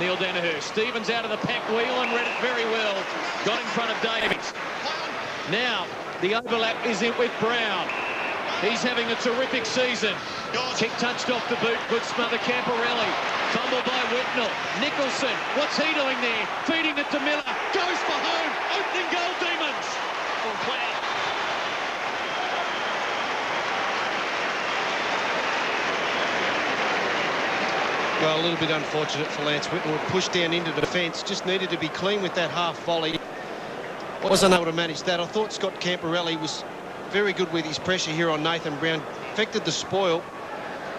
Neil Danaher. Stevens out of the pack. Whelan read it very well. Got in front of Davey. Now, the overlap is in with Brown. He's having a terrific season. Kick touched off the boot. Good smother, Camporelli. Fumble by Whitnell. Nicholson, what's he doing there? Feeding it to Miller. Goes for home. Opening goal, Demons. Well, a little bit unfortunate for Lance Whitnell. Pushed down into defence. Just needed to be clean with that half volley. Wasn't able to manage that. I thought Scott Camporelli was very good with his pressure here on Nathan Brown. Affected the spoil.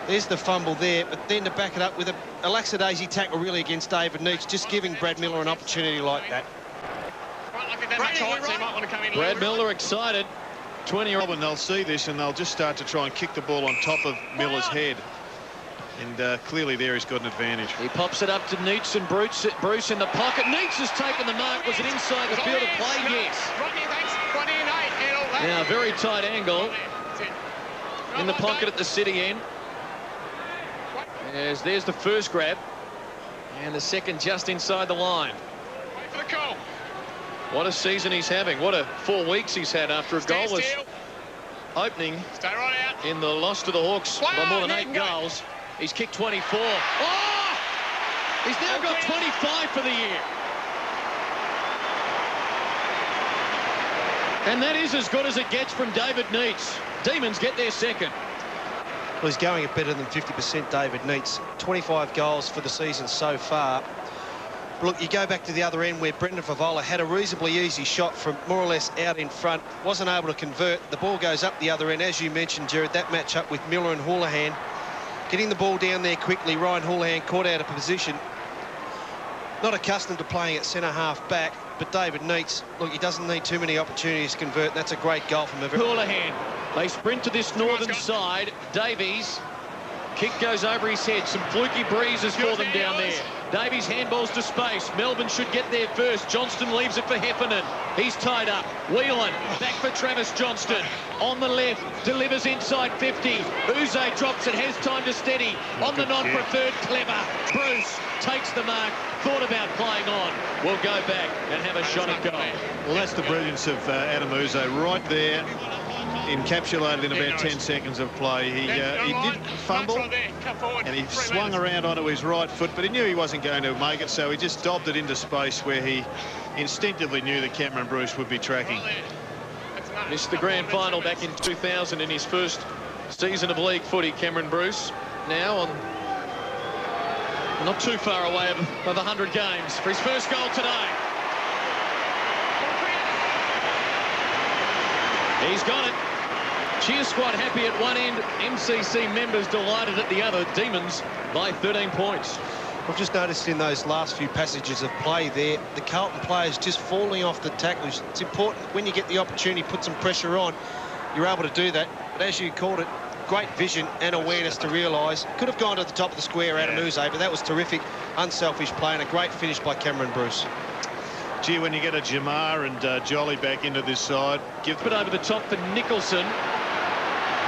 There's the fumble there, but then to back it up with a lackadaisy tackle really against David Neitz, just giving Brad Miller an opportunity like that. Brad Miller excited. 20 Melbourne, they'll see this and they'll just start to try and kick the ball on top of Miller's head. And clearly there he's got an advantage. He pops it up to Neitz and Bruce in the pocket. Neitz has taken the mark. Was it inside the field of play? Yes. Now, very tight angle in the pocket at the city end. There's the first grab. And the second just inside the line. What a season he's having. What a 4 weeks he's had after a goalless opening in the loss to the Hawks by more than 8 goals. He's kicked 24. Oh! He's now got 25 for the year. And that is as good as it gets from David Neitz. Demons get their second. Well, he's going at better than 50%, David Neitz. 25 goals for the season so far. But look, you go back to the other end where Brendan Favola had a reasonably easy shot from more or less out in front. Wasn't able to convert. The ball goes up the other end. As you mentioned, Jared, that match up with Miller and Houlihan. Getting the ball down there quickly. Ryan Houlihan caught out of position. Not accustomed to playing at centre-half back, but David Neitz, look, he doesn't need too many opportunities to convert. That's a great goal from him. Houlihan. They sprint to this northern side. Davies. Kick goes over his head. Some fluky breezes for them down there. Davies handballs to space. Melbourne should get there first. Johnston leaves it for Heffernan. He's tied up. Whelan back for Travis Johnston. On the left, delivers inside 50. Uze drops it, has time to steady. On the non-preferred, clever. Bruce takes the mark. Thought about playing on. We'll go back and have a shot at goal. Well, that's the brilliance of Adem Uze right there. Encapsulated in about 10 seconds of play. He did fumble and he swung around onto his right foot, but he knew he wasn't going to make it, so he just dobbed it into space where he instinctively knew that Cameron Bruce would be tracking. Missed the grand final back in 2000 in his first season of league footy, Cameron Bruce. Now on not too far away of 100 games for his first goal today. He's got it. Cheer squad happy at one end. MCC members delighted at the other. Demons by 13 points. I've just noticed in those last few passages of play there, the Carlton players just falling off the tackles. It's important when you get the opportunity, put some pressure on, you're able to do that. But as you called it, great vision and awareness to realise. Could have gone to the top of the square, Adem Uze, but that was terrific, unselfish play and a great finish by Cameron Bruce. Gee, when you get a Jamar and Jolly back into this side, give it over the top for Nicholson.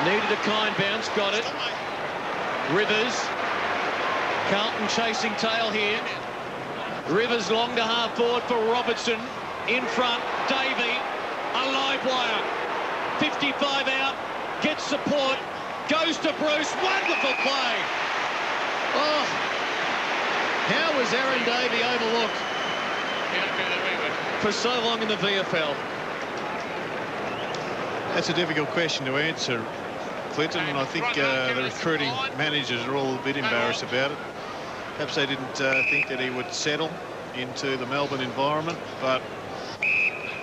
Needed a kind bounce, got it. Rivers. Carlton chasing tail here. Rivers long to half forward for Robertson. In front, Davey. A live wire. 55 out. Gets support. Goes to Bruce. Wonderful play. Oh. How was Aaron Davey overlooked for so long in the VFL? That's a difficult question to answer, Clinton, and I think the recruiting managers are all a bit embarrassed about it. Perhaps they didn't think that he would settle into the Melbourne environment, but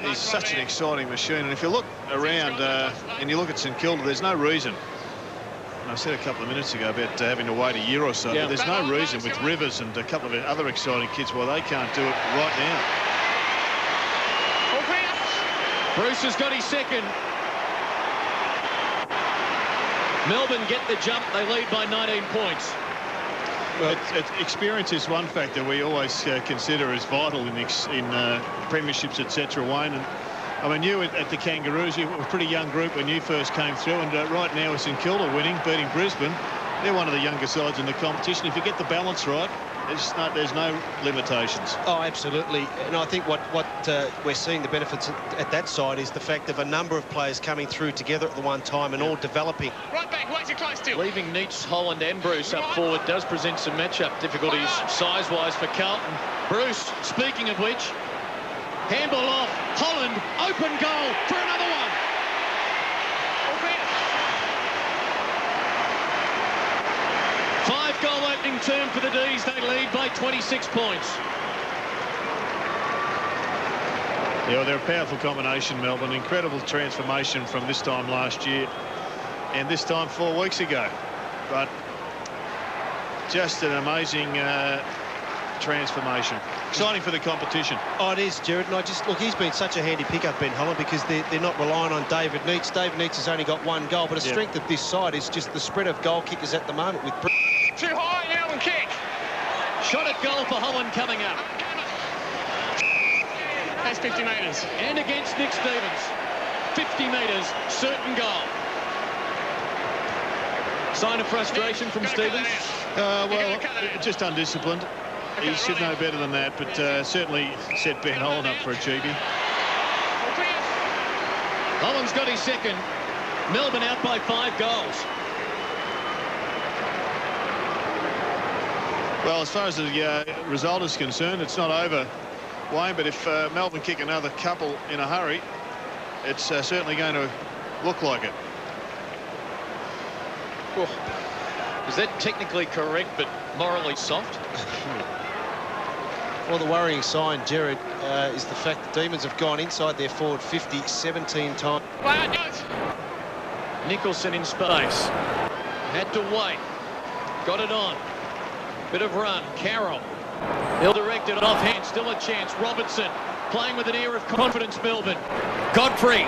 he's such an exciting machine. And if you look around and you look at St Kilda, there's no reason. And I said a couple of minutes ago about having to wait a year or so, but there's no reason with Rivers and a couple of other exciting kids why they can't do it right now. Bruce has got his second. Melbourne get the jump. They lead by 19 points. Well, experience is one factor we always consider as vital in premierships, etc. Wayne, and I mean, you at the Kangaroos, you were a pretty young group when you first came through, and right now with St Kilda winning, beating Brisbane, they're one of the younger sides in the competition. If you get the balance right, There's no limitations. Oh, absolutely. And I think what we're seeing the benefits at that side is the fact of a number of players coming through together at the one time and all developing. Right back, way too close to. Leaving Neitz, Holland and Bruce up forward does present some matchup difficulties size-wise for Carlton. Bruce, speaking of which, handball off, Holland, open goal for another one. 5-goal opening term for the D's. They lead by 26 points. Yeah, well, they're a powerful combination, Melbourne. Incredible transformation from this time last year and this time 4 weeks ago. But just an amazing transformation. Exciting for the competition. Oh, it is, Jared. And look, he's been such a handy pickup, Ben Holland, because they're not relying on David Neitz. David Neitz has only got 1 goal, but a strength of this side is just the spread of goal kickers at the moment with... Too high now and kick. Shot at goal for Holland coming up. That's 50 metres. And against Nick Stevens. 50 metres, certain goal. Sign of frustration from Stevens. Well, just undisciplined. He should know better than that, but certainly set Ben Holland up for a cheeky. Holland's got his second. Melbourne out by 5 goals. Well, as far as the result is concerned, it's not over, Wayne, but if Melbourne kick another couple in a hurry, it's certainly going to look like it. Oh, is that technically correct, but morally soft? Well, the worrying sign, Jared, is the fact that Demons have gone inside their forward 50 17 times. Nicholson in space. Had to wait. Got it on. Bit of run. Carroll. He'll direct it offhand. Still a chance. Robertson playing with an air of confidence. Melbourne. Godfrey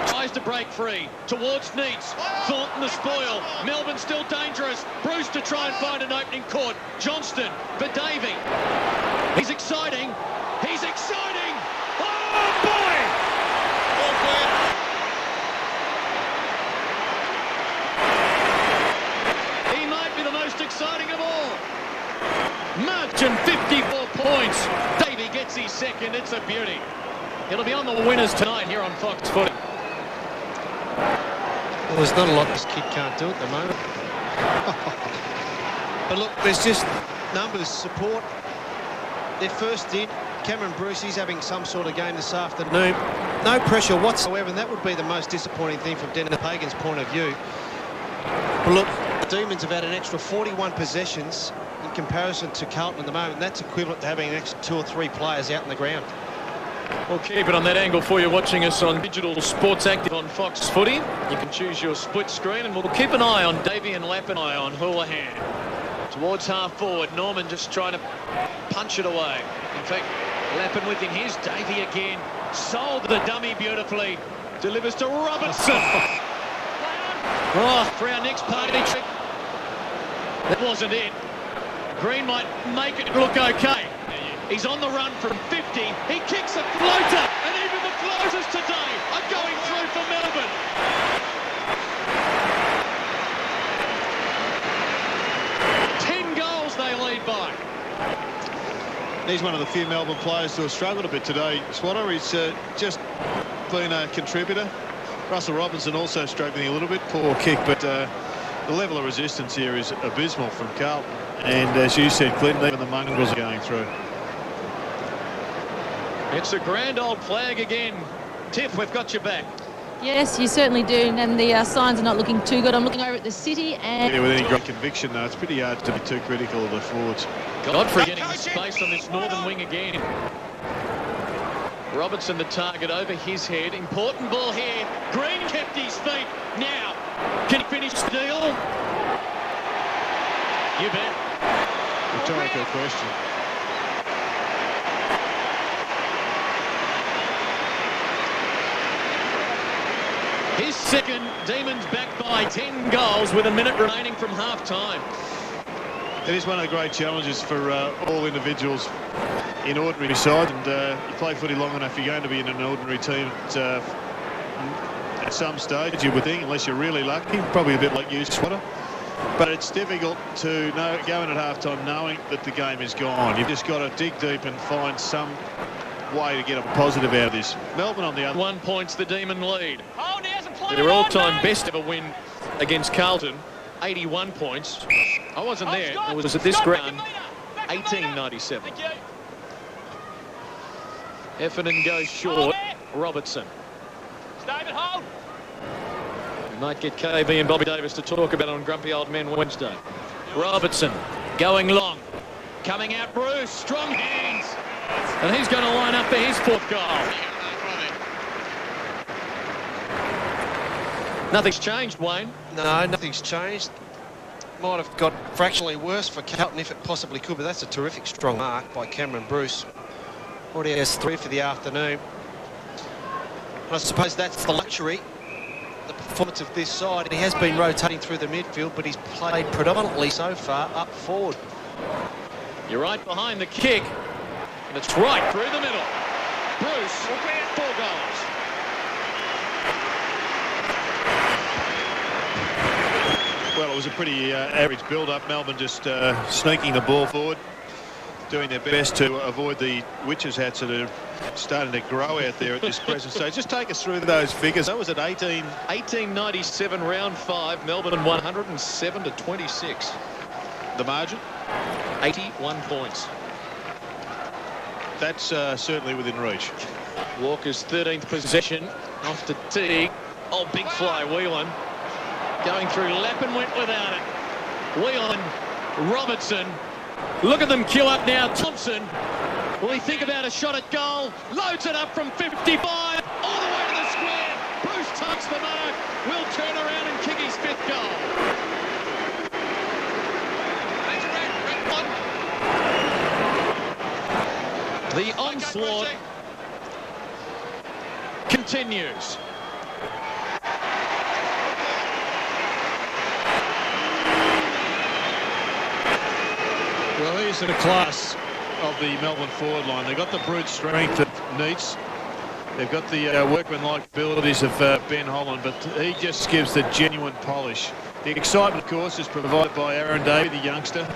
tries to break free towards Neitz. Thornton the spoil. Melbourne still dangerous. Bruce to try and find an opening court. Johnston for Davey. He's exciting. He's exciting. Oh boy! He might be the most exciting of all. Margin 54 points. Davey gets his second. It's a beauty. It'll be on the winners tonight here on Fox Footy. Well, there's not a lot this kid can't do at the moment. But look, there's just numbers, support. They're first in. Cameron Bruce, he's having some sort of game this afternoon. No pressure whatsoever, and that would be the most disappointing thing from Dennis Pagan's point of view. But look, the Demons have had an extra 41 possessions in comparison to Carlton at the moment. That's equivalent to having an extra 2 or 3 players out on the ground. We'll keep it on that angle for you watching us on Digital Sports Active on Fox Footy. You can choose your split screen, and we'll keep an eye on Davey and Lappin, eye on Houlihan. Towards half forward, Norman just trying to punch it away. In fact, Lappin within his. Davey again. Sold the dummy beautifully. Delivers to Robertson. Oh, for our next party trick. That wasn't it. Green might make it look okay. He's on the run from 50. He kicks a floater. And even the floaters today are going through for Melbourne. They lead by. He's one of the few Melbourne players who have struggled a bit today. Swatter, he's just been a contributor. Russell Robertson also struggling a little bit. Poor kick, but the level of resistance here is abysmal from Carlton. And as you said, Clinton, even the mongrels are going through. It's a grand old flag again. Tiff, we've got you back. Yes, you certainly do, and the signs are not looking too good. I'm looking over at the City and... Yeah, with any great conviction, though, it's pretty hard to be too critical of the forwards. Godfrey getting space on this northern wing again. Robertson the target over his head. Important ball here. Green kept his feet. Now, can he finish the deal? You bet. Rhetorical question. His second. Demons back by 10 goals with a minute remaining from half-time. It is one of the great challenges for all individuals in ordinary side, and you play footy long enough, you're going to be in an ordinary team at some stage, you would think, unless you're really lucky. Probably a bit like you, Swatter. But it's difficult to go in at half-time knowing that the game is gone. You've just got to dig deep and find some way to get a positive out of this. Melbourne on the other. 1 point's the Demon lead. Hold, he hasn't played Their on, all-time mate. best ever win against Carlton, 81 points. I wasn't there. Scott, It was at this Scott, ground, back a metre. 1897. Thank you. Heffernan goes short. Robertson. David, hold. We might get KB and Bobby Davis to talk about it on Grumpy Old Men Wednesday. Robertson going long. Coming out Bruce. Strong hands. And he's going to line up for his 4th goal. Nothing's changed, Wayne. No, nothing's changed. Might have got fractionally worse for Carlton if it possibly could, but that's a terrific strong mark by Cameron Bruce. Already has 3 for the afternoon. And I suppose that's the luxury, the performance of this side. He has been rotating through the midfield, but he's played predominantly so far up forward. You're right behind the kick. And it's right through the middle. Bruce, 4 goals. Well, it was a pretty average build-up. Melbourne just sneaking the ball forward, doing their best to avoid the witches' hats that are starting to grow out there at this present stage. Just take us through those figures. That was at 1897, round 5. Melbourne 107 to 26. the margin. 81 points. That's certainly within reach. Walker's 13th possession off to Teague. Oh, big fly, Whelan. Going through lap and went without it. Whelan, Robertson. Look at them queue up now. Thompson. Will he think about a shot at goal? Loads it up from 55. All the way to the square. Bruce tucks the mark. Will turn around and kick his 5th goal. The onslaught continues. Well, here's the class of the Melbourne forward line. They've got the brute strength of Neitz. They've got the workman-like abilities of Ben Holland, but he just gives the genuine polish. The excitement, of course, is provided by Aaron Davey, the youngster.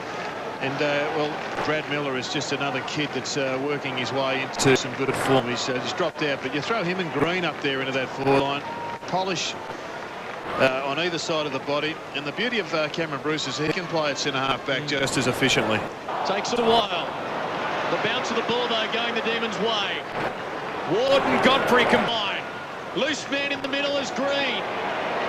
And, well, Brad Miller is just another kid that's working his way into some good form. He's just dropped out, but you throw him and Green up there into that forward line. Polish on either side of the body. And the beauty of Cameron Bruce is he can play at centre-half back just as efficiently. Takes it a while. The bounce of the ball, though, going the Demons' way. Ward and Godfrey combine. Loose man in the middle is Green.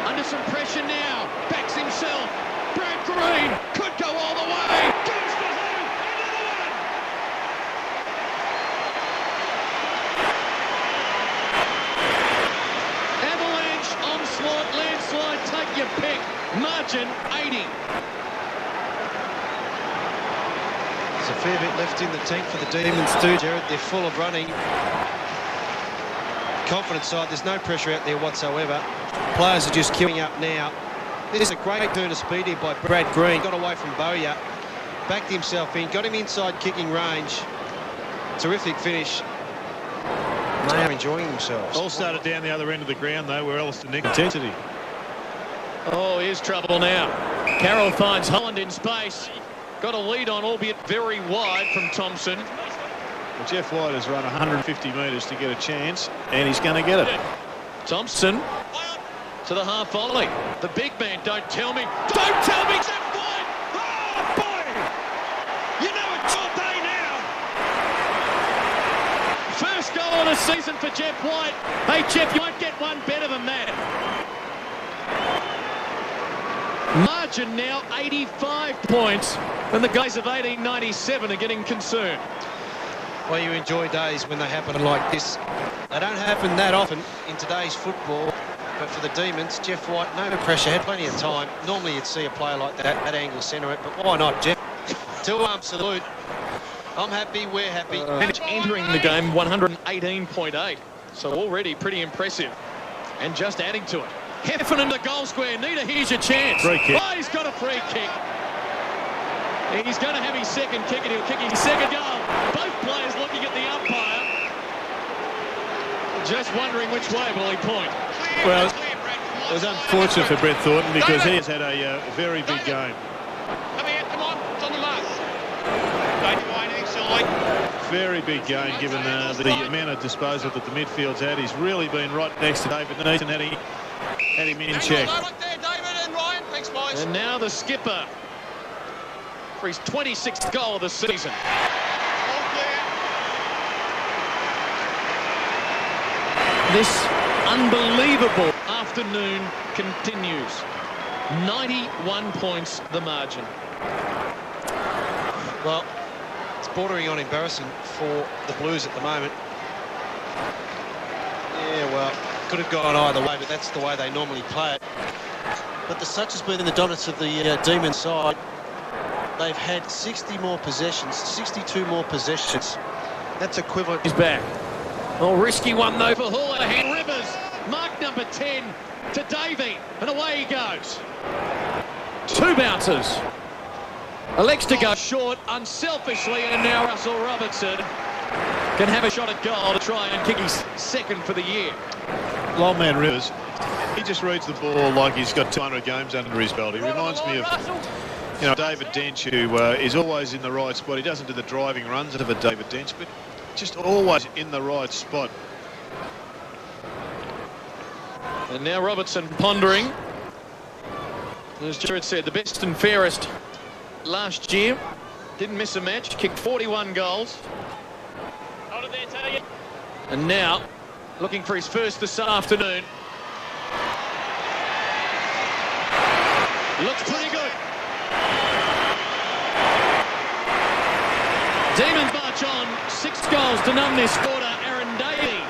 Under some pressure now. Backs himself. Brad Green could go all the way. Goes for home. Another one. Avalanche, onslaught, landslide, take your pick. Margin 80. There's a fair bit left in the tank for the Demons too, Jared. They're full of running. Confident side, there's no pressure out there whatsoever. Players are just queuing up now. This is a great turn of speed here by Brad Green. Got away from Bowyer, backed himself in, got him inside kicking range. Terrific finish. They are enjoying themselves. All started down the other end of the ground, though, where else the nick intensity. Oh, here's trouble now. Carroll finds Holland in space. Got a lead on, albeit very wide, from Thompson. Well, Jeff White has run 150 metres to get a chance, and he's going to get it. Thompson to the half volley. The big man, don't tell me, Jeff White! Oh, boy! You know it's all day now. First goal of the season for Jeff White. Hey, Jeff, you won't get one better than that. Margin now 85 points, and the guys of 1897 are getting concerned. Well, you enjoy days when they happen like this. They don't happen that often in today's football, but for the Demons, Jeff White, no pressure, had plenty of time. Normally you'd see a player like that at angle centre it, but why not, Jeff? Two-arm salute. I'm happy, we're happy. Entering the game 118.8, so already pretty impressive. And just adding to it. Heffernan to goal square. Nita, here's your chance. Free kick. Oh, he's got a free kick. He's going to have his second kick, and he'll kick his second goal. Both players looking at the umpire. Just wondering which way will he point. Well, It was unfortunate for Brett Thornton because he has had a very big game. Come here, come on, it's on the mark. Don't do anything silly. Very big game given the amount of disposal that the midfield's had. He's really been right next to David Neitz and had him in check. Right there, David and Ryan. Thanks, boys. And now the skipper for his 26th goal of the season. All clear. This unbelievable afternoon continues. 91 points the margin. Well, it's bordering on embarrassing for the Blues at the moment. Yeah, well, could have gone either way, but that's the way they normally play it. But such has been the dominance of the Demon side. They've had 60 more possessions, 62 more possessions. That's equivalent. He's back. Oh, risky one though for Holland. Rivers, mark number 10 to Davey, and away he goes. Two bouncers. Elects to go short unselfishly, and now Russell Robertson can have a shot at goal to try and kick his second for the year. Long man Rivers, he just reads the ball like he's got 200 games under his belt. He reminds me of, David Dench, who is always in the right spot. He doesn't do the driving runs of a David Dench, but just always in the right spot. And now Robertson pondering. As Jared said, the best and fairest last year. Didn't miss a match, kicked 41 goals. Hold it there, tell you. And now, looking for his first this afternoon. Looks pretty good. Demons march on. 6 goals to none this quarter. Aaron Davey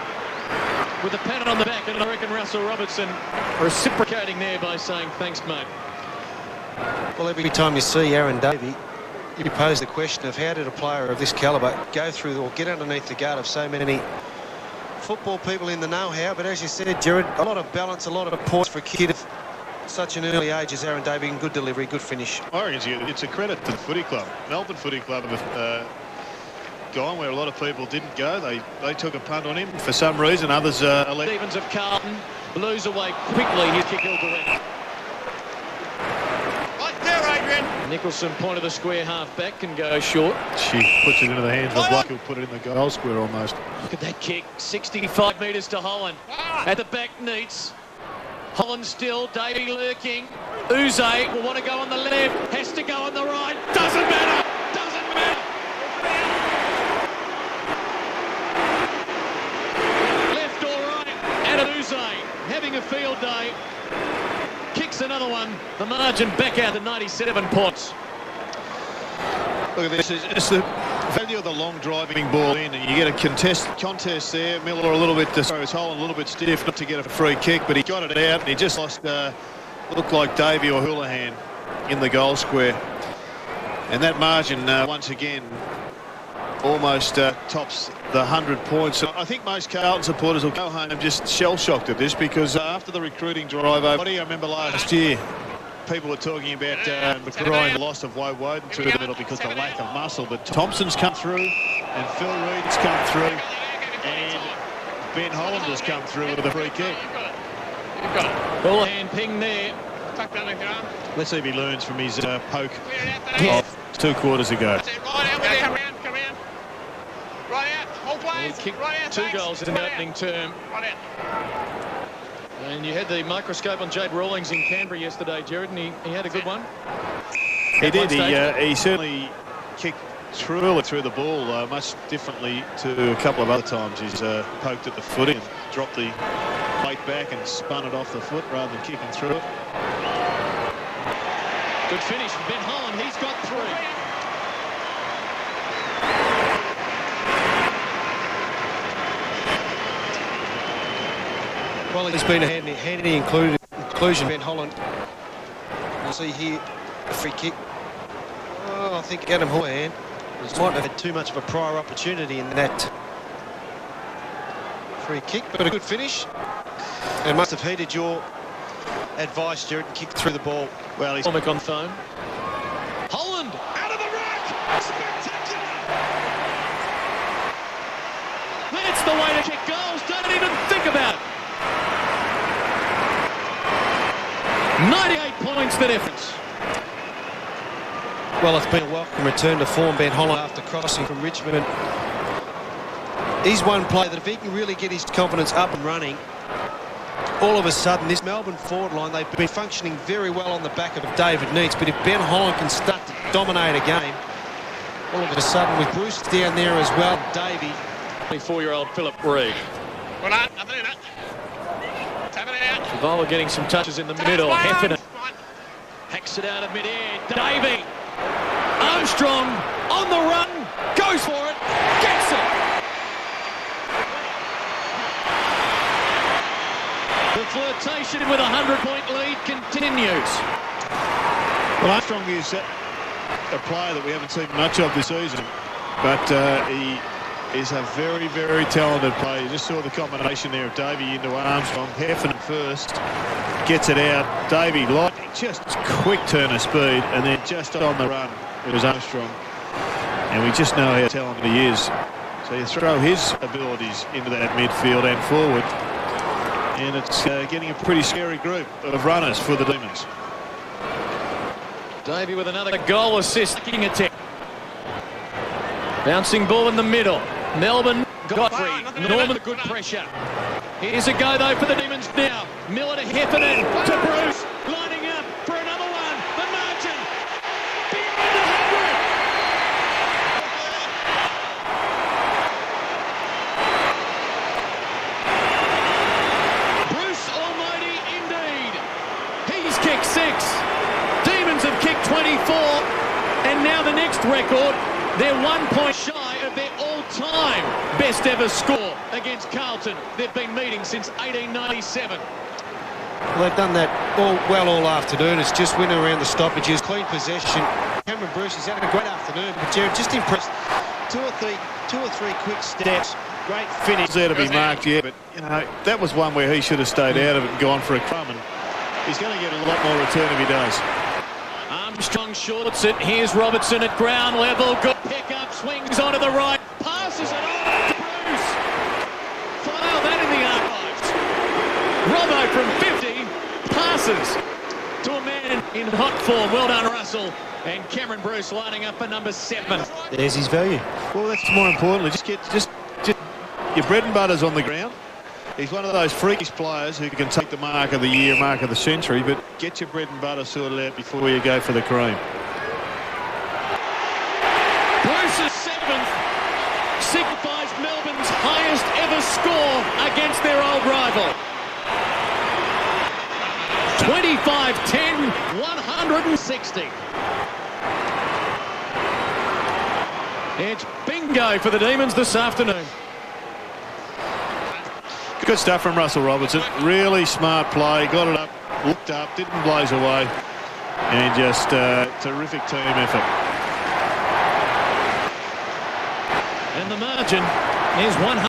with a pat on the back, and I reckon Russell Robertson reciprocating there by saying thanks, mate. Well, every time you see Aaron Davey, you pose the question of how did a player of this calibre go through or get underneath the guard of so many football people in the know-how. But as you said, Jared, a lot of balance, a lot of poise for a kid of such an early age as Aaron Davey, and good delivery, good finish. I reckon it's a credit to the footy club. Melbourne Footy Club have gone where a lot of people didn't go. They took a punt on him for some reason. Others Stevens of Carlton blues away quickly. His kick ill direct. Right there, Adrian. Nicholson, point of the square half-back, can go short. she puts it into the hands of the bloke who'll put it in the goal square almost. Look at that kick, 65 metres to Holland. At the back, Neitz. Holland still, Davey lurking. Uze will want to go on the left, has to go on the right. Doesn't matter, doesn't matter. Left or right, Adem Uze having a field day. Kicks another one, the margin back out to 97 points. Look at this, it's the value of the long driving ball in, and you get a contest there. Miller a little bit, Holland a little bit stiff not to get a free kick, but he got it out and he just lost, looked like Davey or Houlihan in the goal square. And that margin, once again, almost tops the 100 points. So I think most Carlton supporters will go home just shell-shocked at this, because after the recruiting drive over, I remember last year, people were talking about McRae, the loss of Woden through the middle because of the lack of muscle. But Thompson's come through, and Phil Reed's come through, and Ben Holland has come through with a free kick. You've got it. Houlihan ping there. Tuck down the arm. Let's see if he learns from his poke Clear it out there. of 2 quarters ago. That's it, right out with it. Come around, come around. Right out. All He players. kicked Right out, 2 thanks. goals in the Right out. opening term. Right out. And you had the microscope on Jade Rawlings in Canberra yesterday, Jared, and he had a good one. He At one did. stage. He certainly kicked through the ball much differently to a couple of other times. He's poked at the footy and dropped the weight back and spun it off the foot rather than kicking through it. Good finish from Ben Holland. He's got 3. Well, it's been a handy inclusion, Ben Holland. You see here a free kick. Oh, I think Adem Houlihan might have had too much of a prior opportunity in that free kick, but a good finish. And must have heeded your advice, Jared, and kicked through the ball. Well, he's Comic on phone. Holland out of the ruck. Spectacular. That's the way to kick goals. Don't even think about it. 98 points the difference. Well, it's been a welcome return to form, Ben Holland, after crossing from Richmond. He's one player that if he can really get his confidence up and running, all of a sudden this Melbourne forward line, they've been functioning very well on the back of David Neitz, but if Ben Holland can start to dominate a game, all of a sudden with Bruce down there as well, Davey. 24-year-old Philip Reid. Well done, I've done it. Tap it out. Vola getting some touches in the middle. Heffernan hacks it out of mid-air. Davey. Armstrong on the run. Goes for it. Gets it. The flirtation with a 100-point lead continues. Well, Armstrong is a player that we haven't seen much of this season, but he is a very, very talented player. You just saw the combination there of Davey into Armstrong. Heffernan first, gets it out. Davey, lightning, just quick turn of speed, and then just on the run, it was Armstrong. And we just know how talented he is. So you throw his abilities into that midfield and forward, and it's getting a pretty scary group of runners for the Demons. Davey with another goal assist. Kicking attack. Bouncing ball in the middle. Melbourne, Godfrey, Norman, good pressure. Here's a go though for the Demons now. Miller to Heffernan, to Bruce, lining up for another one. The margin, beyond 100. Bruce Almighty indeed. He's kicked 6. Demons have kicked 24. And now the next record, they're 1 point shy of their all-time best ever score against Carlton. They've been meeting since 1897. Well, they've done that all afternoon. It's just winning around the stoppages, clean possession. Cameron Bruce has had a great afternoon, but Jared, just impressed. Two or three quick steps. Great finish. There to be marked, yeah, but you know that was one where he should have stayed out of it and gone for a crumb, and he's going to get a lot more return if he does. Armstrong shorts it. Here's Robertson at ground level. Good pick up. Swings onto the right. Passes it on to Bruce. File that in the archives. Robbo from 50 passes to a man in hot form. Well done, Russell. And Cameron Bruce lining up for number 7. There's his value. Well, that's more importantly. Just your bread and butter's on the ground. He's one of those freakish players who can take the mark of the year, mark of the century, but get your bread and butter sorted out before you go for the cream. Bruce's 7th signifies Melbourne's highest ever score against their old rival. 25-10, 160. It's bingo for the Demons this afternoon. Good stuff from Russell Robertson. Really smart play. Got it up, looked up, didn't blaze away. And just terrific team effort. And the margin is 100.